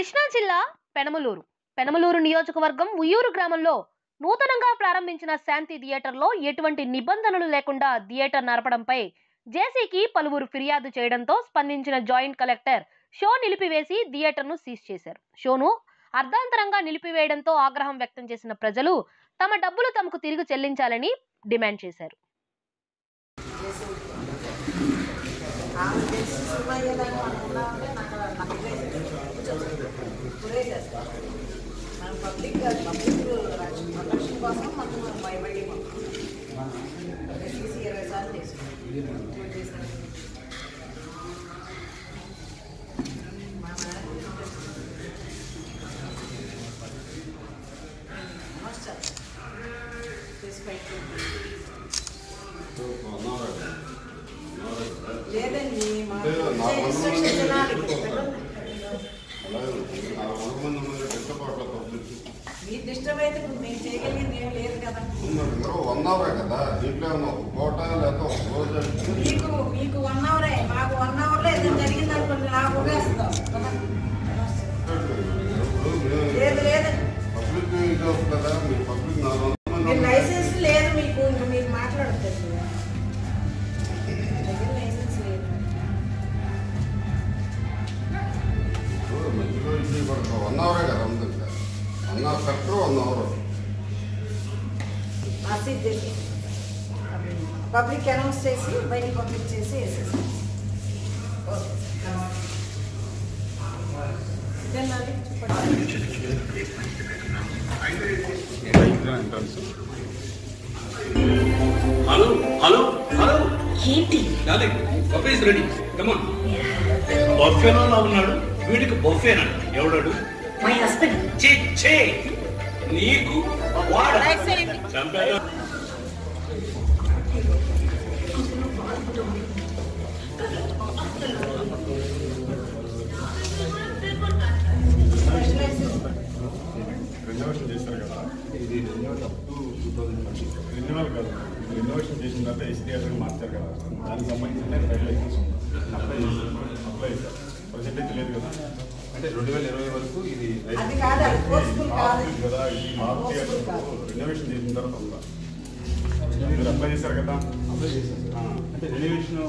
కృష్ణా జిల్లా పెనమలూరు నియోజకవర్గం ఉయ్యూరు గ్రామంలో నూతనంగా ప్రారంభించిన శాంతి థియేటర్లో ఎటువంటి నిబంధనలు లేకుండా థియేటర్ నడపడంపై జేసీకి పలువురు ఫిర్యాదు చేయడంతో స్పందించిన జాయింట్ కలెక్టర్ షో నిలిపివేసి థియేటర్ను సీజ్ చేశారు. షోను అర్ధాంతరంగా నిలిపివేయడంతో ఆగ్రహం వ్యక్తం చేసిన ప్రజలు తమ డబ్బులు తమకు తిరిగి చెల్లించాలని డిమాండ్ చేశారు. లేదండి మీ డిస్టర్బ్ అయితే మేము చేయగలిగింది ఏం లేదు కదా. 1 అవర్ కదా దీంట్లో మీకు 1 అవరే, మాకు 1 అవర్లో ఏదైనా జరిగింది అనుకోండి నాకు ఊరేస్తాం. లేదు లేదండి లైసెన్స్ లేదు మీకు, ఇంకా మీరు మాట్లాడతారు లైసెన్స్ లేదు. 1 అవరే కదా ఉంటుంది 1 hour correct 1 hour public announce చేసి బయట పబ్లిక్ చేసి వేసేసి హలో హలో హలో ఏంటి darling buffet is ready come on బఫేలో ఉన్నాడు వీడికి బఫేనా ఎవడాడు మై హస్బెండ్ ఛీ ఛీ నీకు వాడు చంపాడు రెన్యువేషన్ చేశారు కదా, ఇది రెన్యువల్ అప్ టు 2020 రెన్యువల్ కాదు, రెన్యువేషన్ చేసిన తర్వాత ఎస్టీఆర్గా మార్చారు కదా, దానికి సంబంధించిన ఫైల్ లైసెన్స్ అప్లై చేశారు. పర్సెంటేజ్ లేదు కదా, అంటే 2020 వరకు ఇది కదా, ఇది మారుతి రెన్యువేషన్ చేసిన తర్వాత ఉందా మీరు అప్లై చేశారు కదా, అప్లై చేశారు అంటే రెన్యువేషన్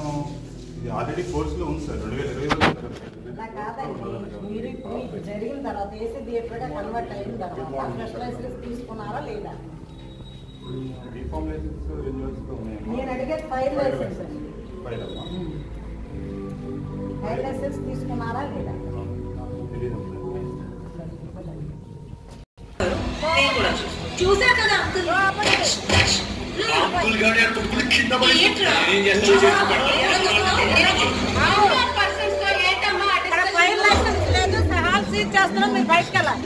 ఇది ఆల్రెడీ కోర్సులో ఉంది సార్ 2020 మీరు మీకు జరిగిన తర్వాత ఏసీ థియేటర్గా కన్వర్ట్ అయిన తర్వాత ఫ్రెష్ లైసెన్స్ తీసుకున్నారా లేదా? రీఫార్మ్ లైసెన్స్ రెన్యువల్స్లో ఉన్నాయి. నేను అడిగేది ఫైర్ లైసెన్స్ అండి. ఫైర్ లైసెన్స్ తీసుకున్నారా లేదా? చూసా కదా అంకుల్ అంకుల్ గాడి అంకుల్ కింద పడి ఏం చేస్తాడు ఫైర్ లైసెన్స్ లేదు, హాల్ సీజ్ చేస్తున్నాం, మీరు బయటకు వెళ్ళాలి.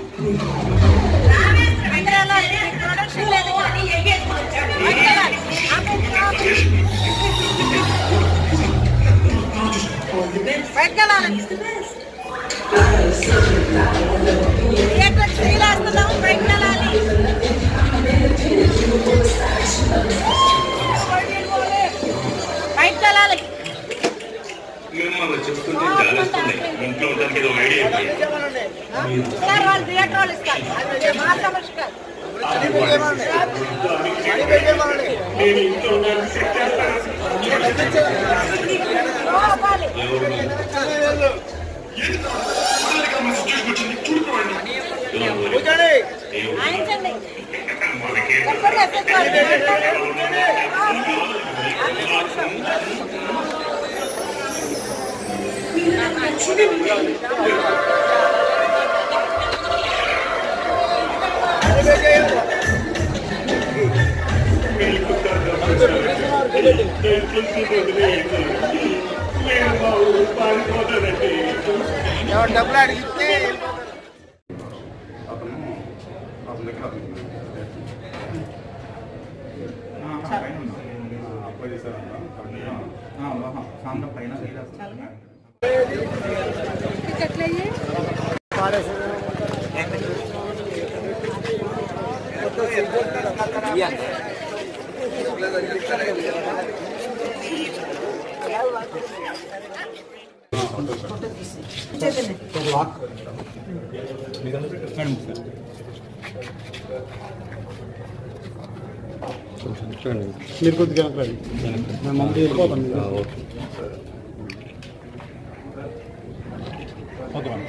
ప్రొడక్షన్ లేదు, బయటకు వెళ్ళాలి. థియేటర్ సీల్ వేస్తున్నాం, బయటకు వెళ్ళాలి. బయటకు వెళ్ళాలి. చెప్తుంటే జాలేస్తుంది ఇంట్లో ఉండడానికి ఏదో ఐడియా సార్ వాళ్ళు థియేటర్ వాళ్ళు ఇస్తారు, మా సమస్య కాదు. నేను ఇంట్లో ఉండడానికి సెట్ చేస్తాను డబ్బులు అడిగితే అప్లై చేశారంట పైన ఉంటుంది సార్. ఫోటో తీసి చైతన్య మీరు కొద్దిగా మమ్మల్ని వెళ్ళిపోతాం. Okay madam.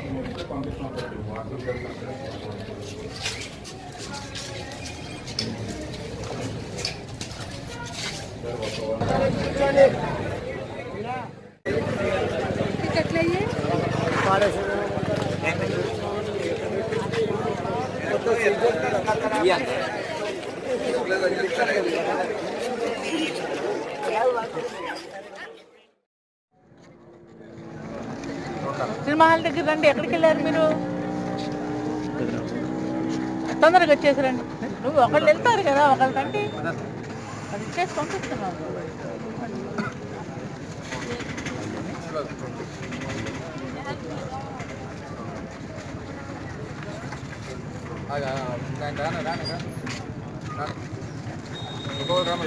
సినిమా హాల్ దగ్గర రండి. ఎక్కడికి వెళ్ళారు మీరు? తొందరగా వచ్చేసారండి. నువ్వు ఒకళ్ళు వెళ్తారు కదా, ఒకళ్ళు రండి. అది ఇచ్చేసి పంపిస్తున్నావు. రామ